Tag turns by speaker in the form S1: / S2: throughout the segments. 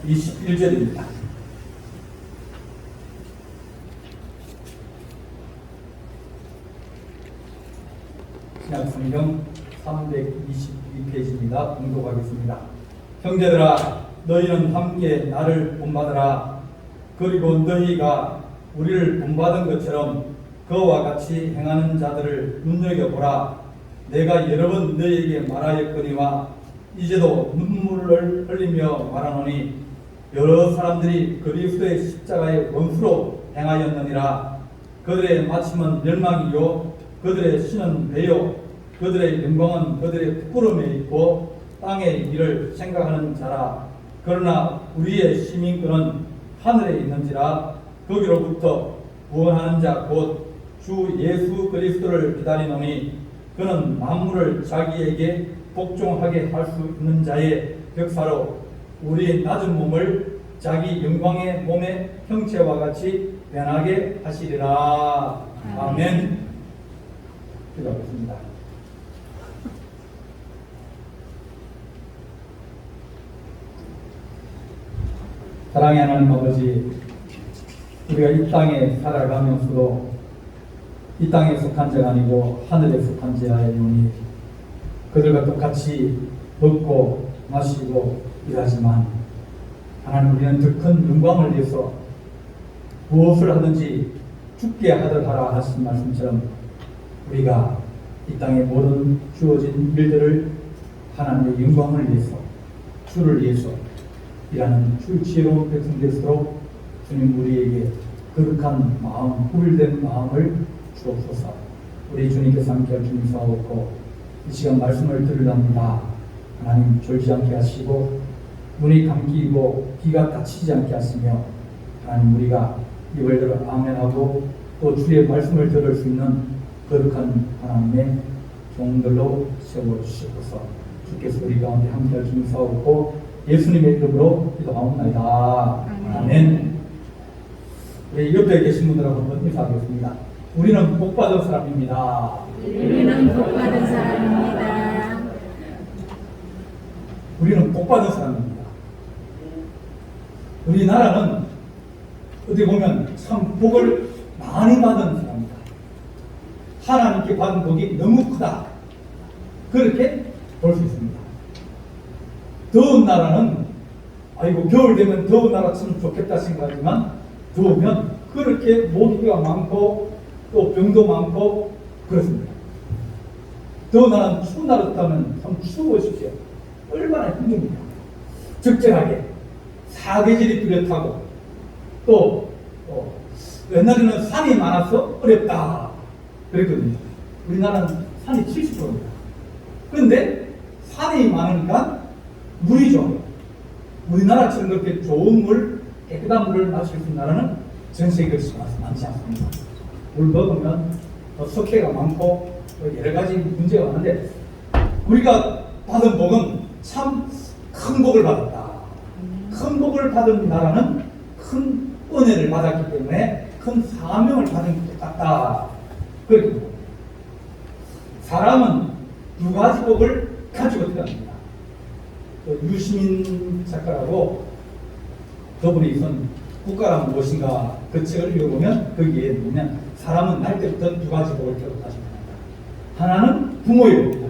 S1: 21절입니다. 신약성경 322페이지입니다. 공독하겠습니다. 형제들아, 너희는 함께 나를 본받으라. 그리고 너희가 우리를 본받은 것처럼 그와 같이 행하는 자들을 눈여겨보라. 내가 여러 번 너희에게 말하였거니와 이제도 눈물을 흘리며 말하노니 여러 사람들이 그리스도의 십자가의 원수로 행하였느니라. 그들의 마침은 멸망이요 그들의 신은 배요 그들의 영광은 그들의 부끄러움에 있고 땅의 일을 생각하는 자라. 그러나 우리의 시민권은 하늘에 있는지라. 거기로부터 구원하는 자 곧 주 예수 그리스도를 기다리노니 그는 만물을 자기에게 복종하게 할 수 있는 자의 벽사로 우리 낮은 몸을 자기 영광의 몸의 형체와 같이 변하게 하시리라. 아멘. 기도하겠습니다. 사랑의 하나님 아버지, 우리가 이 땅에 살아가면서도 이 땅에 속한 자가 아니고 하늘에 속한 자이오니 그들과 똑같이 먹고 마시고 일하지만 하나님, 우리는 더 큰 영광을 위해서 무엇을 하든지 죽게 하더라 하신 말씀처럼 우리가 이 땅에 모든 주어진 일들을 하나님의 영광을 위해서, 주를 위해서 일하는 주 지혜로운 백성 될수록 주님 우리에게 거룩한 마음, 후일된 마음을 주옵소서. 우리 주님께서 함께 주님사옵고 이 시간 말씀을 들으랍니다. 하나님, 졸지 않게 하시고 눈이 감기고 귀가 다치지 않게 하시며 하나님, 우리가 입을 들어 아멘하고 또 주의 말씀을 들을 수 있는 거룩한 하나님의 종들로 세워주시옵소서. 주께서 우리 가운데 함께 주님사옵고 예수님의 이름으로 기도하옵나이다. 아멘. 우리 옆에 계신 분들하고 한번 인사하겠습니다. 우리는 복받은 사람입니다.
S2: 우리는 복받은 사람입니다.
S1: 우리는 복받은 사람입니다. 우리나라는 어떻게 보면 참 복을 많이 받은 사람입니다. 하나님께 받은 복이 너무 크다. 그렇게 볼 수 있습니다. 더운 나라는 아이고 겨울 되면 더운 나라 참 좋겠다 생각하지만 더우면 그렇게 모기가 많고 또 병도 많고 그렇습니다. 더운 나라는 추운 나라 타면 참 추워 보십시오. 얼마나 힘듭니까? 적절하게 사계절이 뚜렷하고 또 옛날에는 산이 많아서 어렵다 그랬거든요. 우리나라는 산이 70%입니다. 그런데 산이 많으니까 물이 좋아요. 우리나라처럼 그렇게 좋은 물, 깨끗한 물을 마실 수 있는 나라는 전 세계에 많지 않습니다. 물 먹으면 석회가 많고 여러 가지 문제가 많은데 우리가 받은 복은 참 큰 복을 받았다. 큰 복을 받은 나라는 큰 은혜를 받았기 때문에 큰 사명을 받은 것 같다. 그렇게 사람은 두 가지 복을 가지고 태어납니다. 유시민 작가라고 그분이 쓴 국가란 무엇인가 그 책을 읽어보면 거기에 보면 사람은 날 때부터 두 가지 복을 깨닫다. 하나는 부모의 복이다.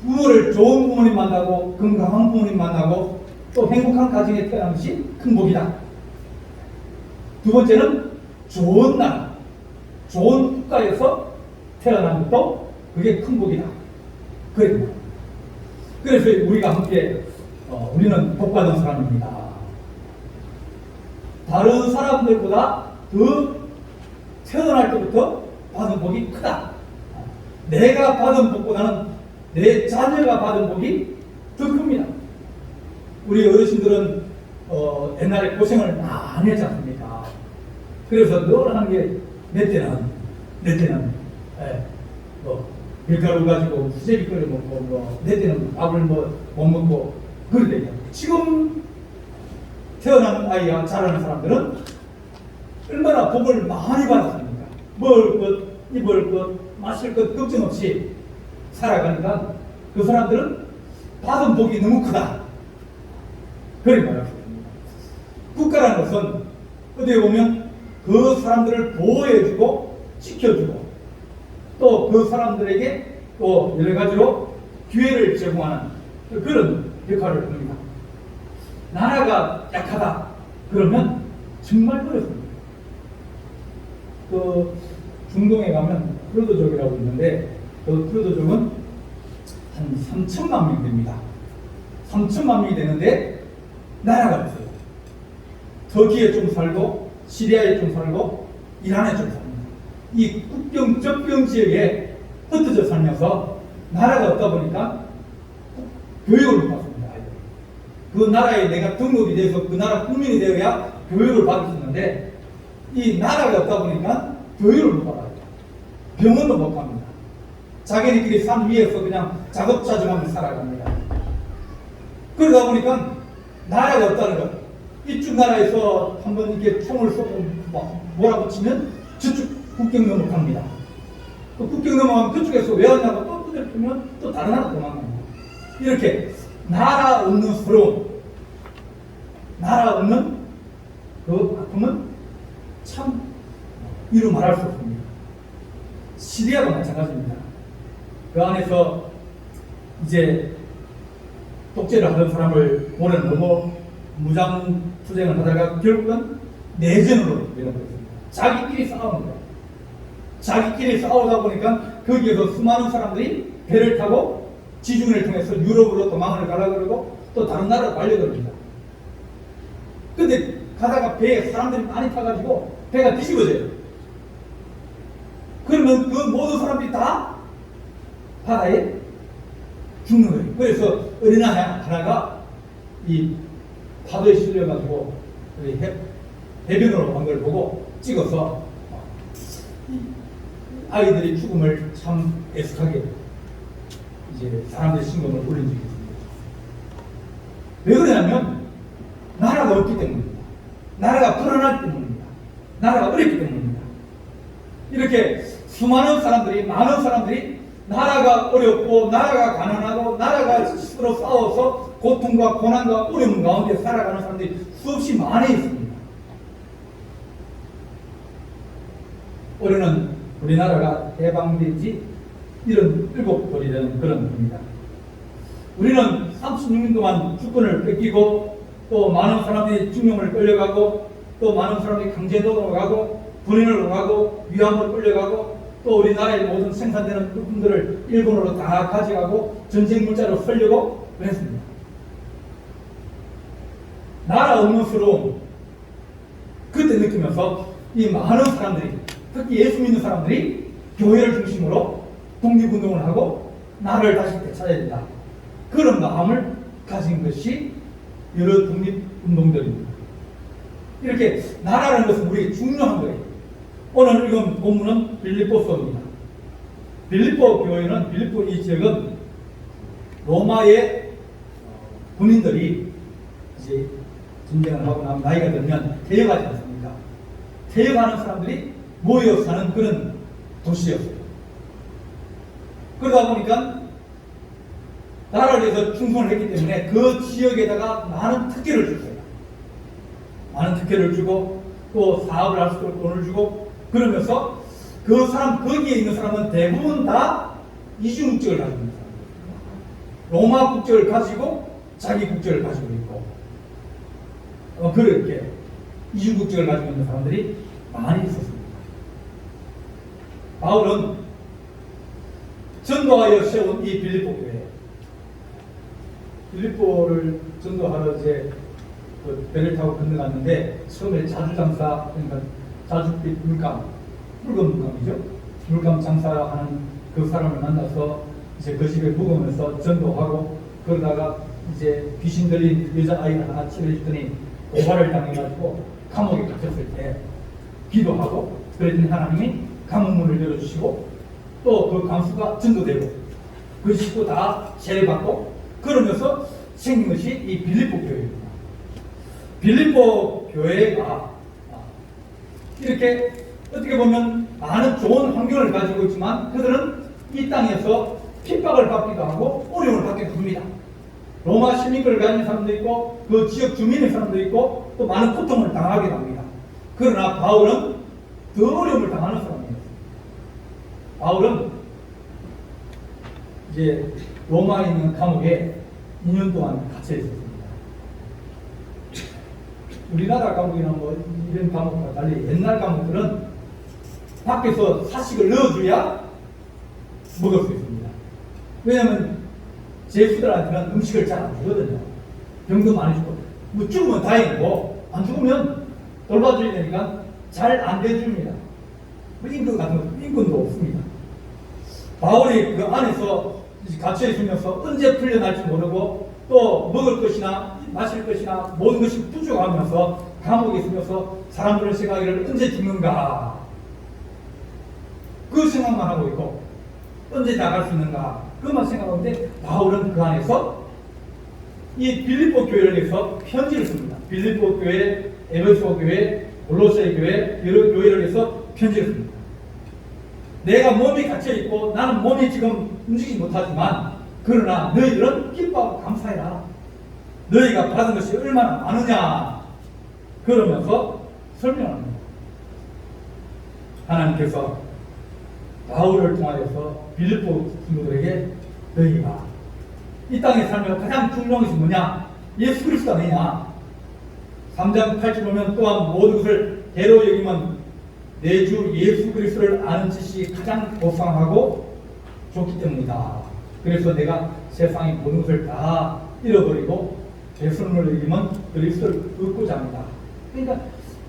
S1: 부모를 좋은 부모님 만나고 건강한 부모님 만나고 또 행복한 가정에 태어난 것이 큰 복이다. 두 번째는 좋은 나라, 좋은 국가에서 태어난 것도 그게 큰 복이다. 그래서 우리가 함께 우리는 복받은 사람입니다. 다른 사람들보다 더 태어날 때부터 받은 복이 크다. 내가 받은 복보다는 내 자녀가 받은 복이 더 큽니다. 우리 어르신들은 옛날에 고생을 많이 했지 않습니까? 그래서 늘 하는 게 내 때는 밀가루 가지고 수제비 끓여 먹고 내 때는 밥을 못 먹고 그러대요. 지금 태어난 아이가 자라는 사람들은 얼마나 복을 많이 받았습니까? 먹을 것, 입을 것, 마실 것 걱정 없이 살아가니까 그 사람들은 받은 복이 너무 크다. 그리 말할 수 있습니다. 국가라는 것은 어디에 보면 그 사람들을 보호해주고 지켜주고 또 그 사람들에게 또 여러 가지로 기회를 제공하는 그런 역할을 합니다. 나라가 약하다 그러면 정말 어렵습니다. 그 중동에 가면 크루드족이라고 있는데 그 크루드족은 한 3천만 명 됩니다. 3천만 명이 되는데 나라가 없어요. 터키에 좀 살고 시리아에 좀 살고 이란에 좀 삽니다. 이 국경 접경 지역에 흩어져 살면서 나라가 없다 보니까 교육을 못 받습니다. 그 나라에 내가 등록이 돼서 그 나라 국민이 되어야 교육을 받을 수 있는데 이 나라가 없다 보니까 교육을 못 받아요. 병원도 못 갑니다. 자기네끼리 산 위에서 그냥 작업자정하면서 살아갑니다. 그러다 보니까 나라가 없다는 것. 이쪽 나라에서 한번 이렇게 총을 쏘고 몰아붙이면 저쪽 국경 넘어갑니다. 그 국경 넘어가면 그쪽에서 왜 왔냐고 또 두드려 패면 또 다른 나라 도망갑니다. 이렇게 나라 없는 서러움, 나라 없는 그 아픔은 참 이루 말할 수 없습니다. 시리아도 마찬가지입니다. 그 안에서 이제 독재를 하던 사람을 몰아넣고 무장투쟁을 하다가 결국은 내전으로 밀어버렸습니다. 자기끼리 싸우는 거예요. 자기끼리 싸우다 보니까 거기에서 수많은 사람들이 배를 타고 지중해를 통해서 유럽으로 도망을 가라 그러고 또 다른 나라로 달려들습니다. 근데 가다가 배에 사람들이 많이 타가지고 배가 뒤집어져요. 그러면 그 모든 사람들이 다 바다에 죽는 거예요. 그래서 어린아이 하나가 이 파도에 실려가지고 해변으로 간 걸 보고 찍어서 아이들의 죽음을 참 애석하게 이제 사람들의 신경을 울린 적이 있습니다. 왜 그러냐면 나라가 없기 때문입니다. 나라가 불안하기 때문입니다. 나라가 어렵기 때문입니다. 이렇게 수많은 사람들이 많은 사람들이 나라가 어렵고 나라가 가난하고 나라가 스스로 싸워서 고통과 고난과 어려움 가운데 살아가는 사람들이 수없이 많이 있습니다. 올해는 우리나라가 해방된 지 77돌이 되는 그런 겁니다. 우리는 36년 동안 주권을 뺏기고 또 많은 사람들이 중용을 끌려가고 또 많은 사람들이 강제노동을 가고 군인을 가고 위안부를 끌려가고 또 우리나라의 모든 생산되는 부품들을 일본으로 다 가져가고 전쟁 물자로 쓰려고 그랬습니다. 나라 없는 서러움 그때 느끼면서 이 많은 사람들이 특히 예수 믿는 사람들이 교회를 중심으로 독립운동을 하고 나라를 다시 되찾아야 된다. 그런 마음을 가진 것이 여러 독립운동들입니다. 이렇게 나라라는 것은 우리에게 중요한 거예요. 오늘 읽은 본문은 빌립보서입니다. 빌립보 교회는 빌립보 이 지역은 로마의 군인들이 이제 전쟁을 하고 나면 나이가 들면 퇴역하지 않습니까? 퇴역하는 사람들이 모여 사는 그런 도시였어요. 그러다 보니까 나라를 위해서 충성을 했기 때문에 그 지역에다가 많은 특혜를 줬어요. 많은 특혜를 주고 또 사업을 할 수 있도록 돈을 주고 그러면서 그 사람 거기에 있는 사람은 대부분 다 이중 국적을 가지고 있는 사람이에요. 로마 국적을 가지고 자기 국적을 가지고 있고 그렇게 이중 국적을 가지고 있는 사람들이 많이 있었습니다. 바울은 전도하여 세운 이 빌립보 교회, 빌립보를 전도하러 이제 그 배를 타고 건너갔는데 처음에 자주장사, 그러니까 자주빛 물감, 붉은 물감이죠. 물감 장사하는 그 사람을 만나서 이제 그 집에 묵으면서 전도하고 그러다가 이제 귀신 들린 여자아이를 하나 치료해주더니 고발을 당해가지고 감옥에 갇혔을 때 기도하고 그랬더니 하나님이 감옥문을 열어주시고 또 그 감수가 전도되고 그 식구 다 세례받고 그러면서 생긴 것이 이 빌립보 교회입니다. 빌립보 교회가 이렇게 어떻게 보면 많은 좋은 환경을 가지고 있지만 그들은 이 땅에서 핍박을 받기도 하고 어려움을 받기도 합니다. 로마 시민권을 가진 사람도 있고 그 지역 주민의 사람도 있고 또 많은 고통을 당하게 됩니다. 그러나 바울은 더 어려움을 당하는 사람이에요. 바울은 이제 로마에 있는 감옥에 2년 동안 갇혀 있었습니다. 우리나라 감옥이나 뭐 이런 감옥과 달리 옛날 감옥들은 밖에서 사식을 넣어줘야 먹을 수 있습니다. 왜냐하면 제수들한테는 음식을 잘 안 주거든요. 병도 많이 주고 뭐 죽으면 다행이고 안 죽으면 돌봐줘야 되니까 잘 안 대줍니다. 뭐 임금 같은 거 임금도 없습니다. 바울이 그 안에서 갇혀 있으면서 언제 풀려날지 모르고 또 먹을 것이나 마실 것이나 모든 것이 부족하면서 감옥에 있으면서 사람들은 생각하기를 언제 죽는가 그 생각만 하고 있고 언제 나갈 수 있는가 그것만 생각하는데 바울은 그 안에서 이 빌립보 교회를 위해서 편지를 씁니다. 빌립보 교회, 에베소 교회, 골로새 교회 여러 교회를 위해서 편지를 씁니다. 내가 몸이 갇혀있고 나는 몸이 지금 움직이지 못하지만 그러나 너희들은 기뻐하고 감사해라. 너희가 받은 것이 얼마나 많으냐 그러면서 설명합니다. 하나님께서 바울을 통하여서 빌립보 친구들에게 너희가 이 땅에 살면 가장 중요한 것이 뭐냐? 예수 그리스도 아니냐? 3장 8절 보면 또한 모든 것을 대로 여기면 내 주 예수 그리스도를 아는 지식이 가장 보상하고 좋기 때문이다. 그래서 내가 세상의 모든 것을 다 잃어버리고 배설물을 여기면 그리스도를 얻고자 합니다. 그러니까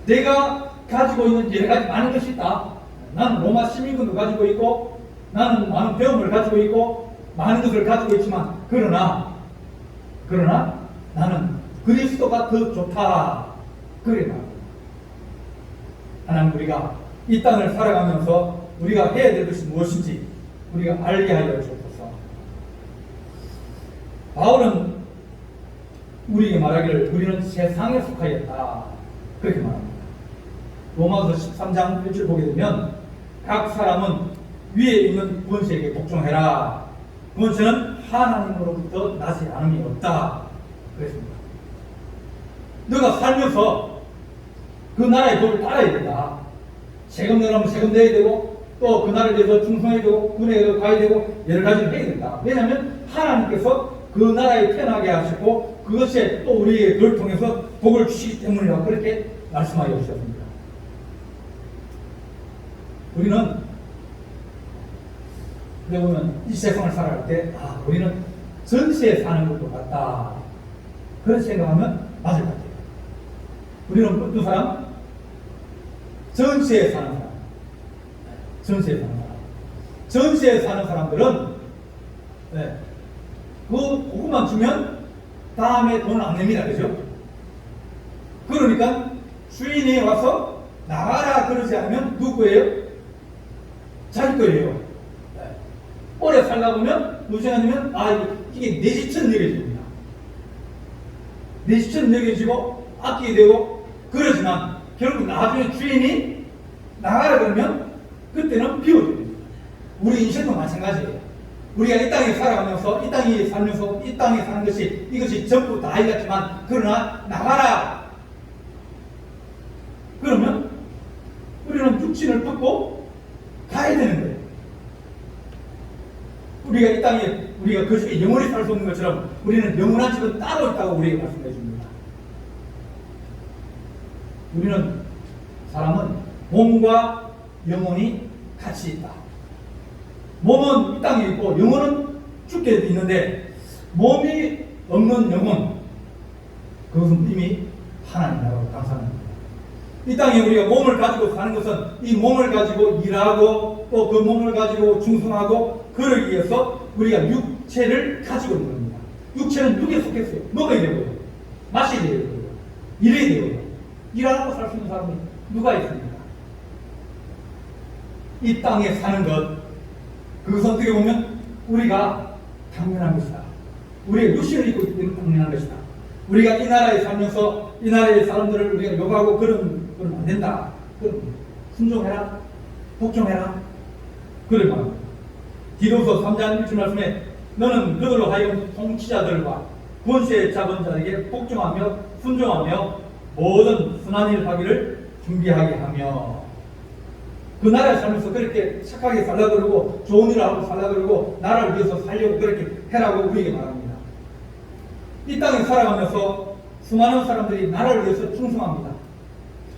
S1: 내가 가지고 있는 여러 가지 많은 것이 있다. 나는 로마 시민권도 가지고 있고 나는 많은 배움을 가지고 있고 많은 것을 가지고 있지만 그러나 나는 그리스도가 더 좋다. 그래 말입니다. 하나님 우리가 이 땅을 살아가면서 우리가 해야 될 것이 무엇인지 우리가 알게 하여 주옵소서. 바울은 우리에게 말하기를 우리는 세상에 속하였다. 그렇게 말합니다. 로마서 13장 1절 보게 되면 각 사람은 위에 있는 권세에게 복종해라. 권세는 하나님으로부터 나지 않음이 없다. 그랬습니다. 너가 살면서 그 나라의 법을 따라야 된다. 세금 내려면 세금 내야 되고 또 그 나라에 대해서 충성해야 되고 군에 가야 되고 여러 가지를 해야 된다. 왜냐하면 하나님께서 그 나라에 태어나게 하시고 그것에 또 우리의 그걸 통해서 복을 주시기 때문이라 그렇게 말씀하여 주셨습니다. 우리는 그래 보면 이 세상을 살아갈 때 우리는 전세에 사는 것도 같다. 그런 생각하면 맞을 것 같아요. 우리는 어떤 사람? 전세에 사는 사람. 전세에 사는 사람. 전세에 사는 사람들은 그것만 주면 다음에 돈을 안 냅니다. 그죠? 그러니까 주인이 와서 나가라 그러지 않으면 누구예요? 자기 거예요. 오래 살다 보면 무생하면 이게 내 집처럼 여겨집니다. 내 집처럼 여겨지고 아끼게 되고 그러지만 결국 나중에 주인이 나가라 그러면 그때는 비워집니다. 우리 인생도 마찬가지예요. 우리가 이 땅에 살아가면서 이 땅에 살면서 이 땅에 사는 것이 이것이 전부 다 이같지만 그러나 나가라 그러면 우리는 육신을 벗고 가야 되는 거예요. 우리가 이 땅에 우리가 그 집에 영원히 살 수 없는 것처럼 우리는 영원한 집은 따로 있다고 우리에게 말씀해 줍니다. 우리는 사람은 몸과 영혼이 같이 있다. 몸은 이 땅에 있고 영혼은 죽게 있는데 몸이 없는 영혼 그것은 이미 하나님 나라로 감사합니다. 이 땅에 우리가 몸을 가지고 사는 것은 이 몸을 가지고 일하고 또 그 몸을 가지고 충성하고 그러기 위해서 우리가 육체를 가지고 있는 겁니다. 육체는 누구에 속했어요? 먹어야 되고요. 마셔야 되고요. 일해야 되고요. 일하고 살 수 있는 사람이 누가 있습니까? 이 땅에 사는 것 그것은 어떻게 보면 우리가 당연한 것이다. 우리가 육신을 입고 있기 때문에 당연한 것이다. 우리가 이 나라에 살면서 이 나라의 사람들을 우리가 욕하고 그러면 안 된다. 그럼 순종해라. 복종해라. 그래 말합니다. 디도서 3장 1절 말씀에 너는 그들로 하여금 통치자들과 권세 잡은 자에게 복종하며 순종하며 모든 선한 일을 하기를 준비하게 하며 그 나라에 살면서 그렇게 착하게 살라 그러고 좋은 일을 하고 살라 그러고 나라를 위해서 살려고 그렇게 해라고 우리에게 말합니다. 이 땅에 살아가면서 수많은 사람들이 나라를 위해서 충성합니다.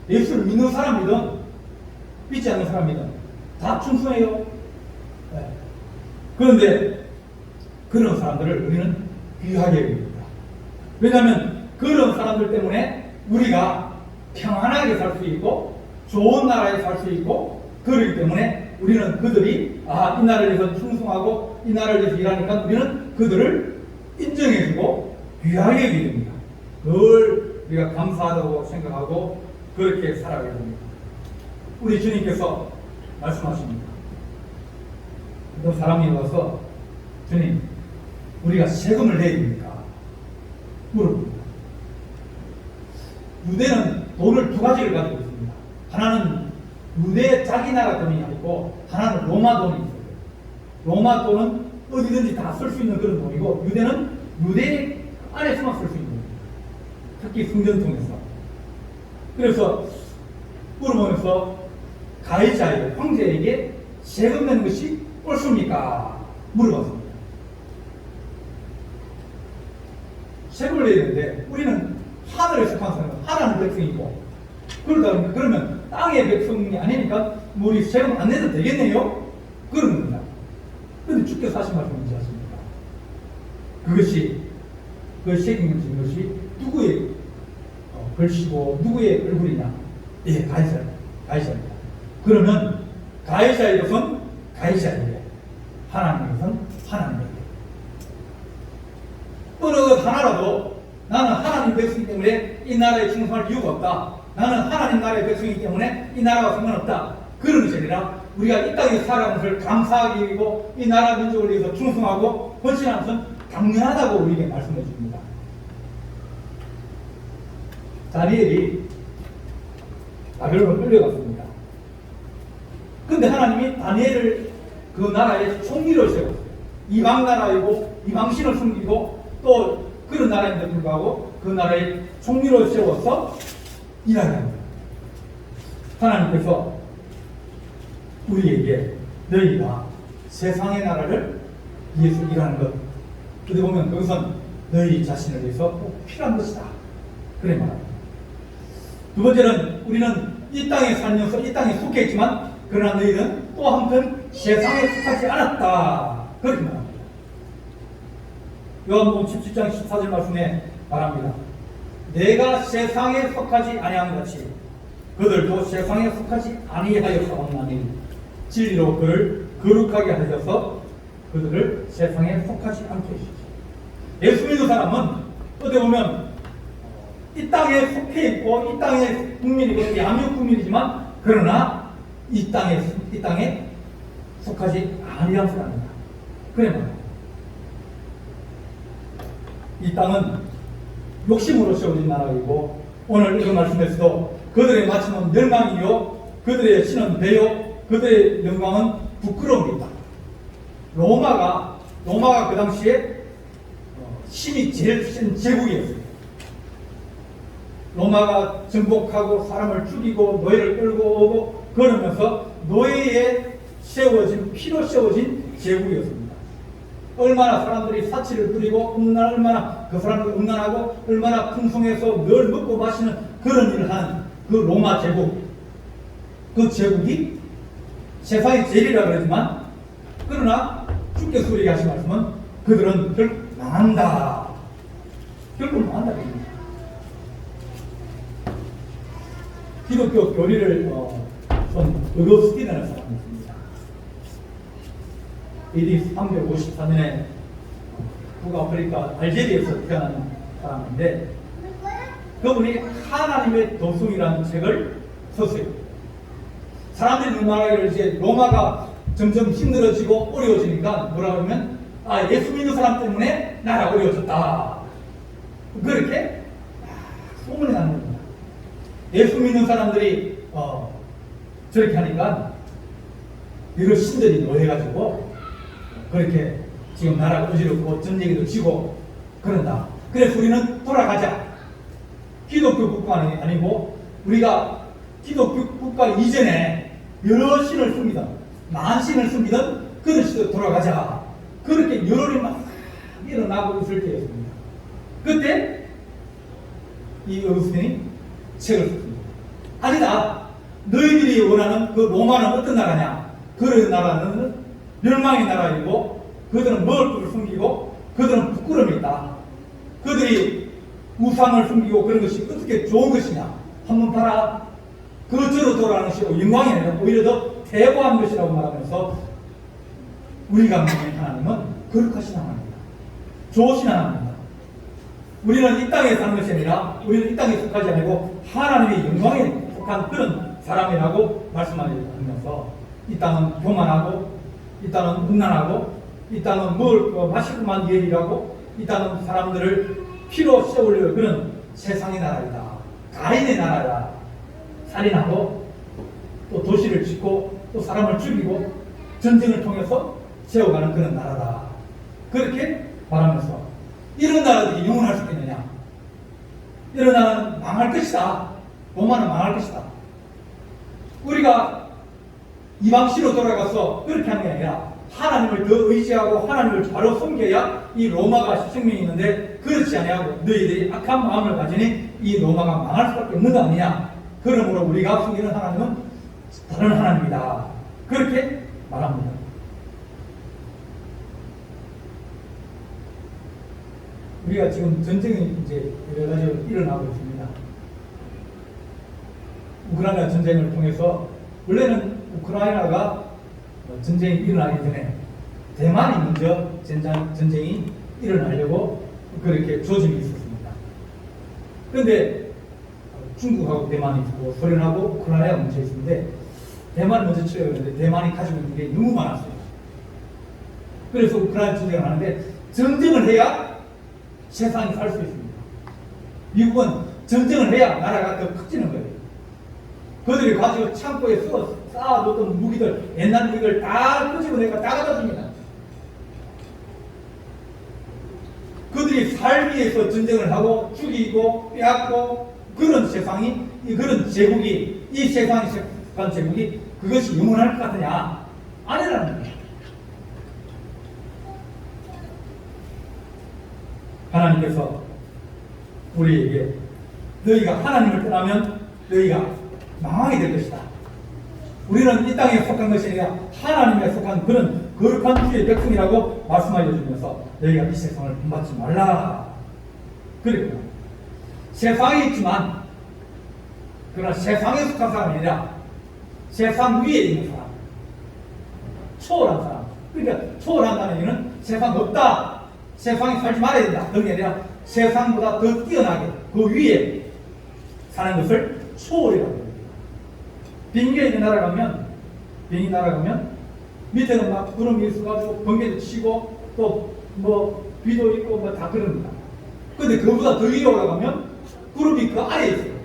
S1: 예수를 믿는 사람이든 믿지 않는 사람이든 다 충성해요. 네. 그런데 그런 사람들을 우리는 귀하게 여깁니다. 왜냐하면 그런 사람들 때문에 우리가 평안하게 살 수 있고 좋은 나라에 살 수 있고 그렇기 때문에 우리는 그들이 이 나라를 위해서 충성하고 이 나라를 위해서 일하니까 우리는 그들을 인정해주고 귀하게 여기게 됩니다. 늘 우리가 감사하다고 생각하고 그렇게 살아가게 됩니다. 우리 주님께서 말씀하십니다. 어떤 사람이 와서 주님 우리가 세금을 내야 됩니까? 물어봅니다. 유대는 돈을 두 가지를 가지고 있습니다. 하나는 유대 자기 나라 돈이 있고 하나는 로마 돈이 있어요. 로마 돈은 어디든지 다 쓸 수 있는 그런 돈이고 유대는 유대 안에서만 쓸 수 있는 돈입니다. 특히 성전통에서. 그래서 물어보면서 가해자에게 황제에게 세금 내는 것이 옳습니까? 물어봤습니다. 세금을 내야 되는데 우리는 하늘에 속한 사람은 하나님 백성이고 그러면 땅의 백성이 아니니까 우리 세금 안 내도 되겠네요? 그런 겁니다. 그런데 주께서 하신 말씀은 뭔지 아십니까? 그것이 그 세금을 지는 것이 누구의 글씨고 누구의 얼굴이냐? 예, 가해자입니다. 그러면 가해자의 것은 가해자에게 하나님의 것은 하나님에게 어느 것 하나라도 나는 하나님 백성이기 때문에 이 나라에 충성할 이유가 없다. 나는 하나님 나라의 백성이기 때문에 이 나라와 상관없다. 그런 것이 아니라 우리가 이 땅에 살아가는 것을 감사하게 여기고 이 나라 민족을 위해서 충성하고 헌신하는 것은 당연하다고 우리에게 말씀해 줍니다. 다니엘이 바벨론을 끌려갔습니다. 근데 하나님이 다니엘을 그 나라의 총리로 세웠어요. 이방 나라이고 이방신을 숨기고 또 그런 나라인데 불구하고 그 나라의 총리로 세워서 일하게 합니다. 하나님께서 우리에게 너희가 세상의 나라를 위해서 일하는 것 어디 보면 그것은 너희 자신을 위해서 꼭 필요한 것이다. 그래 말합니다. 두 번째는 우리는 이 땅에 살면서 이 땅에 속해 있지만 그러나 너희는 또 한편 세상에 속하지 않았다. 그렇게 말합니다. 요한복음 17장 14절 말씀에 말합니다. 내가 세상에 속하지 아니한 같이 그들도 세상에 속하지 아니하여 싸웠나니 진리로 그를 거룩하게 하셔서 그들을 세상에 속하지 않게 해주시죠. 예수 믿는 사람은 어떻게 보면 이 땅에 속해 있고 이 땅의 국민이고 대한민국 국민이지만 그러나 이 땅에 속하지 아니한 사람이다. 그래 말이야. 이 땅은 욕심으로 세워진 나라이고 오늘 이런 말씀에서도 그들의 마침은 멸망이요 그들의 신은 배요 그들의 영광은 부끄러움이다. 로마가 그 당시에 힘이 제일 센 제국이었어요. 로마가 정복하고 사람을 죽이고 노예를 끌고 오고 그러면서 노예에 세워진 피로 세워진 제국이었습니다. 얼마나 사람들이 사치를 부리고 얼마나 그 사람들 음란하고 얼마나 풍성해서 늘 먹고 마시는 그런 일을 하는 그 로마 제국 그 제국이 세상의 제일이라 그러지만 그러나 주께서 우리에게 하신 말씀은 그들은 결국 망한다. 결국 망한다. 기독교 교리를 좀 어거스틴이라는 사람이 있습니다. AD 354년에 북아프리카 알제리에서 태어난 사람인데 그분이 하나님의 도성이라는 책을 썼어요. 사람들이 말하기를 이제 로마가 점점 힘들어지고 어려워지니까 뭐라 그러면 예수 믿는 사람 때문에 나라가 어려워졌다. 그렇게 소문이 나는 겁니다. 예수 믿는 사람들이 저렇게 하니까 이걸 신들이 노해가지고 그렇게 지금 나라가 어지럽고 전쟁에도 지고 그런다. 그래서 우리는 돌아가자. 기독교 국가는 아니고 우리가 기독교 국가 이전에 여러 신을 씁니다. 만신을 씁니다. 그런 시대로 돌아가자. 그렇게 여론이 막 일어나고 있을 때였습니다. 그때 이 어거스틴이 책을 썼습니다. 아니다. 너희들이 원하는 그 로마는 어떤 나라냐? 그 나라는 멸망의 나라이고 그들은 먹을 것을 숨기고 그들은 부끄러움이 있다. 그들이 우상을 숨기고 그런 것이 어떻게 좋은 것이냐? 한번 봐라. 그저로 돌아가는 것이 영광이 아니라 오히려 더 대고한 것이라고 말하면서 우리가 믿는 하나님은 거룩하신 하나님입니다. 좋으신 하나님입니다. 우리는 이 땅에 사는 것이 아니라 우리는 이 땅에 속하지 아니고 하나님의 영광에 속한 그런 사람이라고 말씀하시면서 이 땅은 교만하고 이 땅은 음란하고 이 땅은 뭘 마시고만 얘기하고 이 땅은 사람들을 피로 씌워올려 그런 세상의 나라이다. 가인의 나라다. 살인하고 또 도시를 짓고 또 사람을 죽이고 전쟁을 통해서 세워가는 그런 나라다. 그렇게 말하면서 이런 나라들이 영원할 수 있느냐? 이런 나라는 망할 것이다. 로마는 망할 것이다. 우리가 이방시로 돌아가서 그렇게 하는 게 아니라 하나님을 더 의지하고 하나님을 바로 섬겨야 이 로마가 생명이 있는데 그렇지 아니하고 너희들이 악한 마음을 가지니 이 로마가 망할 수밖에 없는 거 아니냐. 그러므로 우리가 섬기는 하나님은 다른 하나님이다. 그렇게 말합니다. 우리가 지금 전쟁이 이제 여러 가지로 일어나고 있습니다. 우크라이나 전쟁을 통해서 원래는 우크라이나가 전쟁이 일어나기 전에 대만이 먼저 전쟁이 일어나려고 그렇게 조짐이 있었습니다. 그런데 중국하고 대만이 있고 소련하고 우크라이나가 먼저 있었는데 대만이 먼저 치러졌는데 대만이 가지고 있는 게 너무 많았어요. 그래서 우크라이나 전쟁을 하는데 전쟁을 해야 세상이 살 수 있습니다. 미국은 전쟁을 해야 나라가 더 커지는 거예요. 그들이 가지고 창고에 쌓아뒀던 무기들, 옛날 무기들 다 끄집어내가 다 갖다 줍니다. 그들이 살 위해서 전쟁을 하고 죽이고 빼앗고 그런 세상이, 그런 제국이, 이 세상에 속한 제국이 그것이 영원할 것 같으냐? 아니라는 거예요. 하나님께서 우리에게 너희가 하나님을 떠나면 너희가 망하게 될 것이다. 우리는 이 땅에 속한 것이 아니라 하나님에 속한 그런 거룩한 주의 백성이라고 말씀하여 주면서 너희가 이 세상을 본받지 말라. 그랬구나. 세상에 있지만 그러나 세상에 속한 사람이 아니라 세상 위에 있는 사람, 초월한 사람. 그러니까 초월한다는 얘기는 세상 없다, 세상에 살지 말아야 된다 그런 게 아니라 세상보다 더 뛰어나게 그 위에 사는 것을 초월이라고 합니다. 비행기 날아가면 밑에는 막 구름이 있어가지고 번개도 치고 또 뭐 비도 있고 뭐 다 그럽니다. 근데 그보다 더 위에 올라가면 구름이 그 아래에 있어요.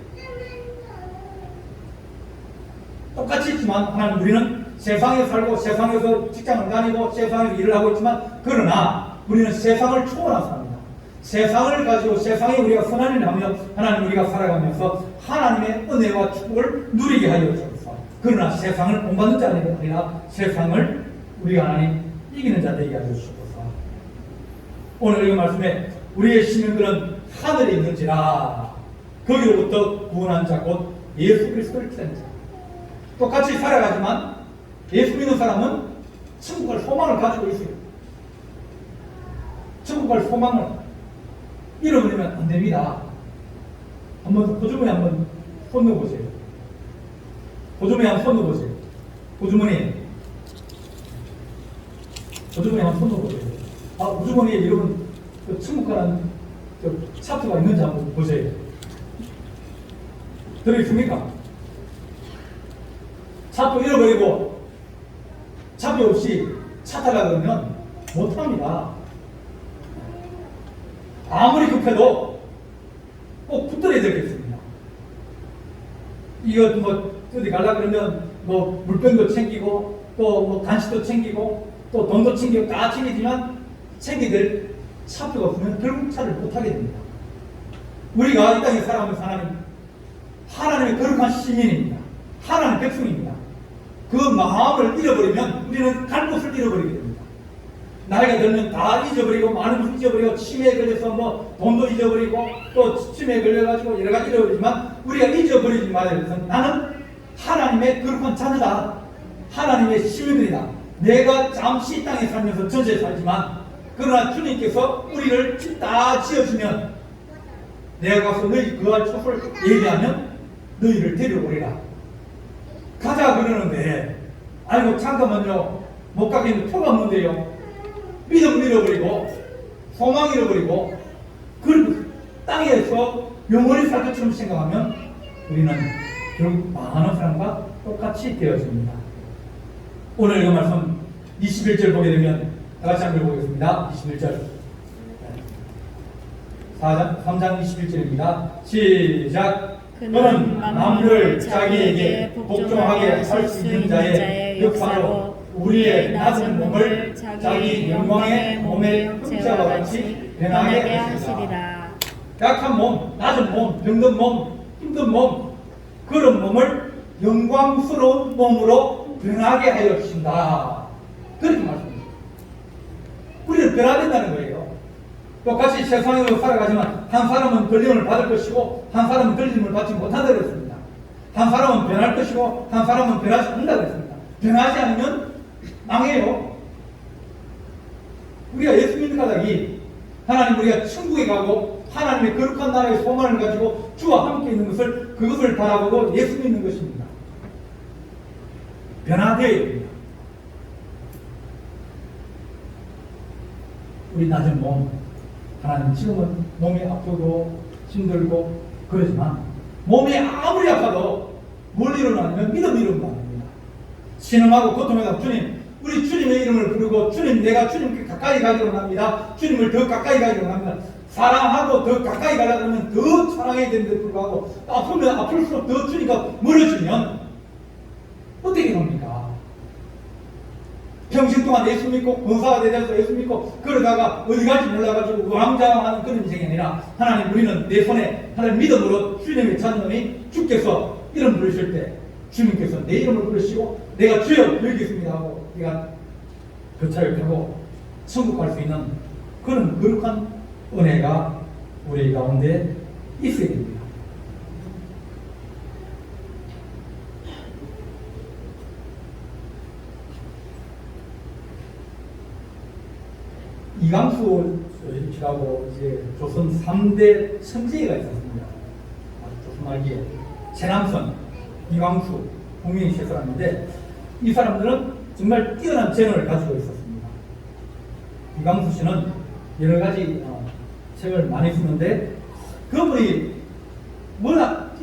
S1: 똑같이 있지만 하나님 우리는 세상에 살고 세상에서 직장을 다니고 세상에서 일을 하고 있지만 그러나 우리는 세상을 초월한 사람입니다. 세상을 가지고 세상에 우리가 선한 일을 하며 하나님 우리가 살아가면서 하나님의 은혜와 축복을 누리게 하여 주옵소서. 그러나 세상을 본받는 자가 아니라 세상을 우리가 하나님 이기는 자 되게 하여 주옵소서. 오늘 이 말씀에 우리의 시민들은 하늘에 있는지라 거기로부터 구원한 자 곧 예수 그리스도를 기다리는 자. 똑같이 살아가지만 예수 믿는 사람은 천국 갈 소망을 가지고 있어요. 천국 갈 소망을 잃어버리면 안 됩니다. 한번 호주머니 한번 손 넣어보세요. 호주머니 한번 손 넣어보세요. 호주머니 한번 손 넣어보세요. 아, 호주머니에 여러분 그 천국 가는 차트가 있는지 한번 보세요. 들어있습니까? 차도 잃어버리고 차비 없이 차 타려고 그러면 못합니다. 아무리 급해도 꼭 붙들어야 되겠습니다. 이거 뭐 어디 가려고 그러면 뭐 물병도 챙기고 또 뭐 간식도 챙기고 또 돈도 챙기고 다 챙기지만 챙기될 차표가 없으면 결국 차를 못하게 됩니다. 우리가 이 땅에 살아가면서 하나님의 거룩한 시민입니다. 하나님의 백성입니다. 그 마음을 잃어버리면 우리는 갈 곳을 잃어버리게 됩니다. 나이가 들면 다 잊어버리고 많은 것을 잊어버리고 치매에 걸려서 뭐 돈도 잊어버리고 또 치매에 걸려가지고 여러 가지 잃어버리지만 우리가 잊어버리지 말아야 해서 나는 하나님의 거룩한 자녀다. 하나님의 시민들이다. 내가 잠시 이 땅에 살면서 전세에 살지만 그러나 주님께서 우리를 집 다 지어주면 내가 가서 너희 그할 촛을 예비하면 너희를 데려오리라. 가자 그러는데 아이고 잠깐만요. 못 가겠는데 표가 없는데요. 믿음 잃어버리고 소망 잃어버리고 그 땅에서 영원히 살 것처럼 생각하면 우리는 결국 많은 사람과 똑같이 되어집니다. 오늘 그 말씀 21절 보게 되면 다같이 한번 보겠습니다. 21절 3장 21절입니다. 시작. 그는 만물을 자기에게 복종하게 할 수 있는 자의 역사로 우리의 낮은 몸을 자기 영광의 몸의 흠자와 같이 변하게 하시리라. 약한 몸, 낮은 몸, 병든 몸, 힘든 몸, 그런 몸을 영광스러운 몸으로 변하게 하여 주신다. 그렇게 말씀합니다. 우리는 변화야 된다는 거예요. 똑같이 세상에서 살아가지만 한 사람은 걸림을 받을 것이고 한 사람은 걸림을 받지 못한다고 했습니다. 한 사람은 변할 것이고 한 사람은 변하지 않는다고 했습니다. 변하지 않으면 망해요. 우리가 예수 믿는 까닭이 하나님 우리가 천국에 가고 하나님의 거룩한 나라의 소망을 가지고 주와 함께 있는 것을 그것을 바라보고 예수 믿는 것입니다. 변화되어야 됩니다. 우리 낮은 몸, 하나님 지금은 몸이 아프고 힘들고 그러지만 몸이 아무리 아파도 뭘 일어나냐면 믿음 이름도 아닙니다. 신음하고 고통하다 주님, 우리 주님의 이름을 부르고 주님, 내가 주님께 가까이 가기로 합니다. 주님을 더 가까이 가기로 합니다. 사랑하고 더 가까이 가려고 하면 더 사랑해야 되는데 불구하고 아프면 아플수록 더 주님과 멀어지면 어떻게 됩니까? 평생 동안 예수 믿고 권사가 되어서 예수 믿고 그러다가 어디 갈지 몰라가지고 우왕좌왕하는 그런 인생이 아니라 하나님 우리는 내 손에 하나님 믿음으로 주님의 자녀니 주께서 이름 부르실 때 주님께서 내 이름을 부르시고 내가 주여 여기 있습니다 하고 내가 그 차를 타고 천국 갈 수 있는 그런 거룩한 은혜가 우리 가운데 있어야 됩니다. 이광수라고 이제 조선 3대 천재가 있었습니다. 조선 말기에 최남선, 이광수, 홍민희 세 사람인데 이 사람들은 정말 뛰어난 재능을 가지고 있었습니다. 이광수 씨는 여러 가지 책을 많이 쓰는데 그분이 워낙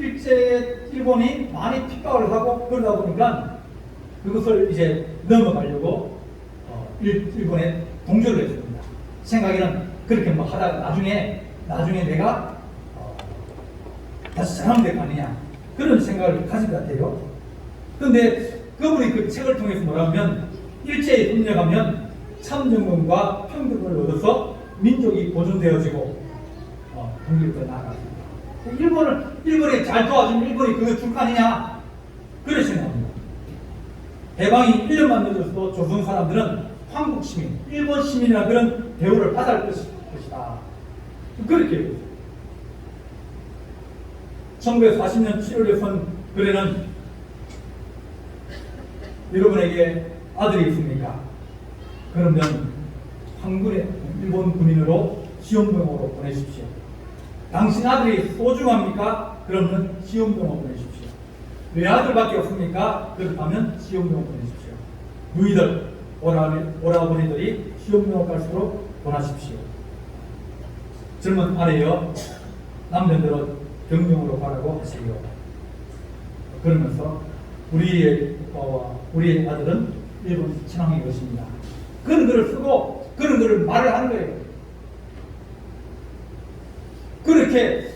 S1: 일본이 많이 핍박을 하고 그러다 보니까 그것을 이제 넘어가려고 일본에 동조를 했습니다. 생각에는 그렇게 뭐 하다가 나중에 내가 다시 잘하면 될 거 아니냐 그런 생각을 가진 것 같아요. 그런데 그분이 그 책을 통해서 뭐라면 일제에 협력하면 참정권과 평등을 얻어서 민족이 보존되어지고 독립으로 나아갔습니다. 일본에 잘 도와주면 일본이 그거 줄 거 아니냐 그런 생각합니다. 해방이 1년만 늦어도 조선 사람들은 한국 시민, 일본 시민이나 그런 대우를 받을 것이다. 그렇게 해요. 1940년 7월에 쓴 글에는 여러분에게 아들이 있습니까? 그러면 한군의 일본 군인으로 시험병으로 보내십시오. 당신 아들이 소중합니까? 그러면 시험병으로 보내십시오. 왜 아들밖에 없습니까? 그렇다면 시험병으로 보내십시오. 누이들, 오라버니들이 시험병으로 갈수록 보내십시오. 젊은 아내여 남편들은 병명으로 가라고 하세요. 그러면서 우리의 아들은 일본 친왕의 것입니다. 그런 글을 쓰고 그런 글을 말을 하는 거예요. 그렇게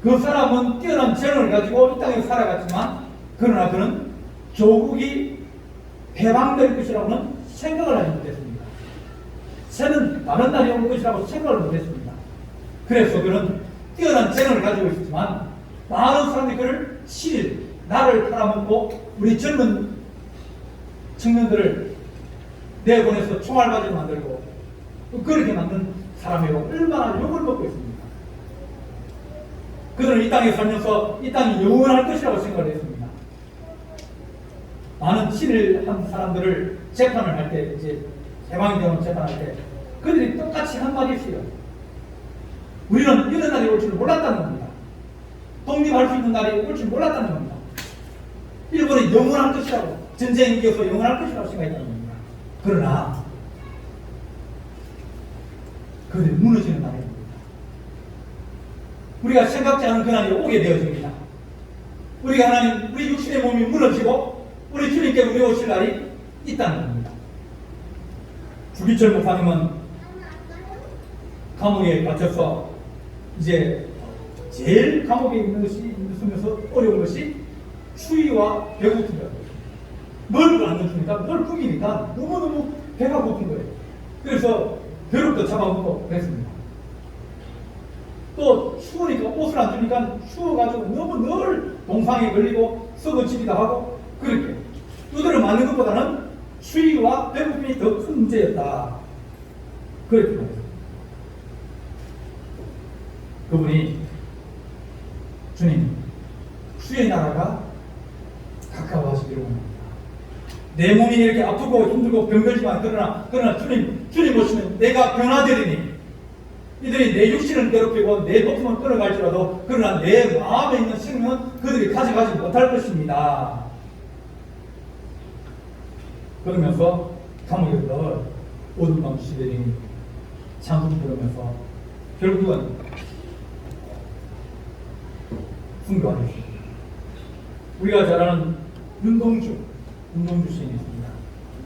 S1: 그 사람은 뛰어난 재능을 가지고 이 땅에 살아갔지만 그러나 그는 조국이 해방될 것이라고는 생각을 하지 못했습니다. 새는 다른 날이 올 것이라고 생각을 못했습니다. 그래서 그는 뛰어난 재능을 가지고 있었지만 많은 사람들이 그를 실일 나를 팔아먹고 우리 젊은 청년들을 내보내서 총알바지로 만들고 그렇게 만든 사람이고 얼마나 욕을 먹고 있습니까? 그들은 이 땅에 살면서 이 땅이 영원할 것이라고 생각을 했습니다. 많은 친일한 사람들을 재판을 할 때, 이제 해방되는 재판할 때 그들이 똑같이 한 말이 있어요. 우리는 이런 날이 올 줄 몰랐다는 겁니다. 독립할 수 있는 날이 올 줄 몰랐다는 겁니다. 일본이 영원할 것이라고, 전쟁이 이겨서 영원할 것이라고 생각했다는 겁니다. 그러나 그들이 무너지는 날입니다. 우리가 생각지 않은 그날이 오게 되어집니다. 우리가 하나님, 우리 육신의 몸이 무너지고 우리 주님께 우리 오실 날이 있다는 겁니다. 주기철 목사님은 감옥에 갇혀서 이제 제일 감옥에 있으면서 어려운 것이 추위와 배고픔이라고. 뭘 안 넣습니까? 늘 굶기니까 너무너무 배가 고픈 거예요. 그래서 벼룩도 잡아먹고 그랬습니다. 또 추우니까 옷을 안 주니까 추워가지고 너무 늘 동상에 걸리고 썩어지기도 하고 그렇게 두드려 맞는 것보다는 추위와 배고픔이 더 큰 문제였다. 그렇게 말했습니다. 그분이 주님, 주의 나라가 가까워지기를 원합니다. 내 몸이 이렇게 아프고 힘들고 병들지만 그러나 주님 오시면 내가 변화되리니 이들이 내 육신을 괴롭히고 내 목숨을 끌어갈지라도 그러나 내 마음에 있는 생명은 그들이 가져가지 못할 것입니다. 그러면서 감옥에 늘 어둠 밤 시대니 찬송 부르면서 결국은 순교하였습니다. 우리가 잘 아는 윤동주 시인이 있습니다.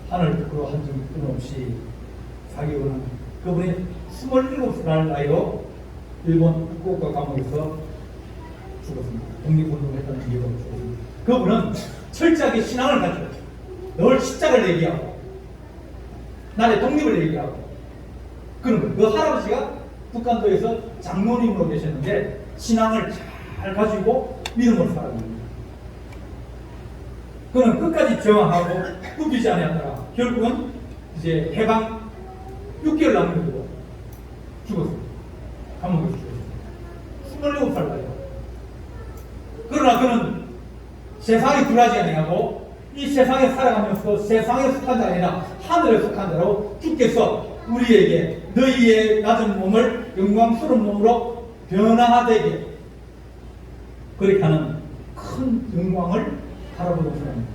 S1: 하늘 밖으로 한 점 끊임없이 사기오는 그분이 27살 나이로 일본 후쿠오카 감옥에서 죽었습니다. 독립운동을 했다는 이유로 죽었습니다. 그분은 철저하게 신앙을 가지고 늘 십자가를 얘기하고 나의 독립을 얘기하고 그런 그 할아버지가 북한도에서 장로님으로 계셨는데 신앙을 잘 가지고 믿음으로 살아갑니다. 그는 끝까지 저항하고 굽히지 않았다가 결국은 이제 해방 6개월 남겨두고 죽었습니다. 감옥에서 죽었습니다. 27살 나이로. 그러나 그는 세상에 굴하지 아니하고 이 세상에 살아가면서 세상에 속한 자 아니라 하늘에 속한 자로 주께서 우리에게 너희의 낮은 몸을 영광스러운 몸으로 변화되게 그렇게 하는 큰 영광을 바라보는 사람입니다.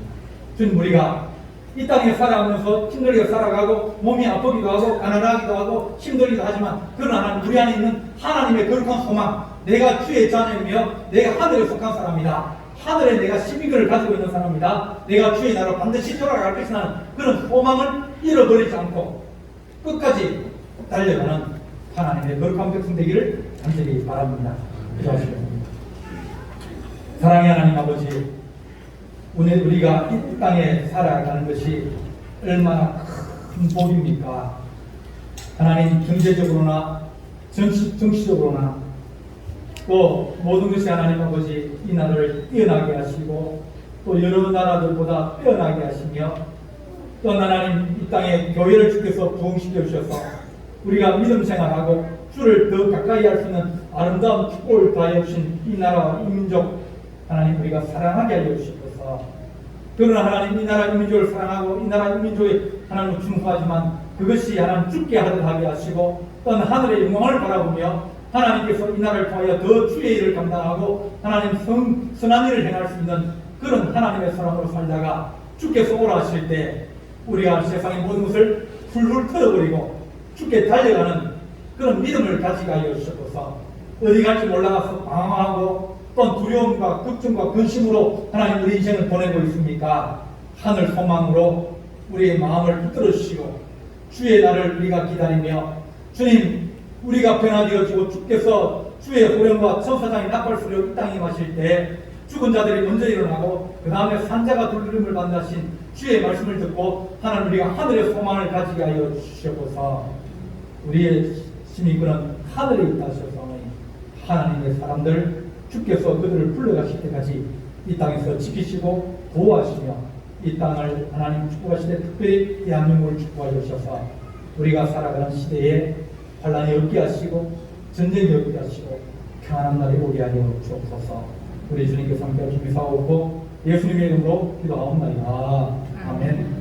S1: 주님, 우리가 이 땅에 살아가면서 힘들게 살아가고 몸이 아프기도 하고 가난하기도 하고 힘들기도 하지만 그러나 우리 안에 있는 하나님의 거룩한 소망, 내가 주의 자녀이며 내가 하늘에 속한 사람이다. 하늘에 내가 시민권을 가지고 있는 사람이다. 내가 주의 나라로 반드시 돌아갈 것이라는 그런 소망을 잃어버리지 않고 끝까지 달려가는 하나님의 거룩한 백성 되기를 간절히 바랍니다. 기도하시겠습니다. 사랑의 하나님 아버지, 오늘 우리가 이 땅에 살아가는 것이 얼마나 큰 복입니까? 하나님, 경제적으로나 정치적으로나 또 모든 것이 하나님 아버지 이 나라를 뛰어나게 하시고 또 여러 나라들보다 뛰어나게 하시며 또 하나님 이 땅에 교회를 주께서 부흥시켜 주셔서 우리가 믿음 생활하고 주를 더 가까이 할 수 있는 아름다운 축복을 더하여 주신 이 나라와 이 민족 하나님 우리가 사랑하게 하여 주시옵소서. 그러나 하나님 이 나라 이 민족을 사랑하고 이 나라 이 민족에 하나님을 충성하지만 그것이 하나님 죽게 하듯 하게 하시고 또한 하늘의 영광을 바라보며 하나님께서 이 나라를 통하여 더 주의 일을 감당하고 하나님 선한 일을 행할 수 있는 그런 하나님의 사람으로 살다가 주께서 오라 하실 때 우리가 세상의 모든 것을 훌훌 털어버리고 주께 달려가는 그런 믿음을 가지게 하여 주셔서 어디 갈지 몰라서 방황하고 또 두려움과 걱정과 근심으로 하나님 우리 인생을 보내고 있습니까? 하늘 소망으로 우리의 마음을 붙들어 주시고 주의 날을 우리가 기다리며 주님 우리가 변화되어지고 주께서 주의 호령과 천사장이 낙발수려 이 땅에 마실 때 죽은 자들이 먼저 일어나고 그 다음에 산자가 두드림을 만나신 주의 말씀을 듣고 하나님 우리가 하늘의 소망을 가지게 하여 주시옵소서. 우리의 시민권은 하늘에 있다 하셨사오니 하나님의 사람들 주께서 그들을 불러가실 때까지 이 땅에서 지키시고 보호하시며 이 땅을 하나님 축복하시되 특별히 대한민국을 축복하여 주셔서 우리가 살아가는 시대에 환란이 없게 하시고 전쟁이 없게 하시고 평안한 날이 오게 하여 주옵소서. 우리 주님께서 함께 기도하옵고 예수님의 이름으로 기도하옵나이다. 아멘.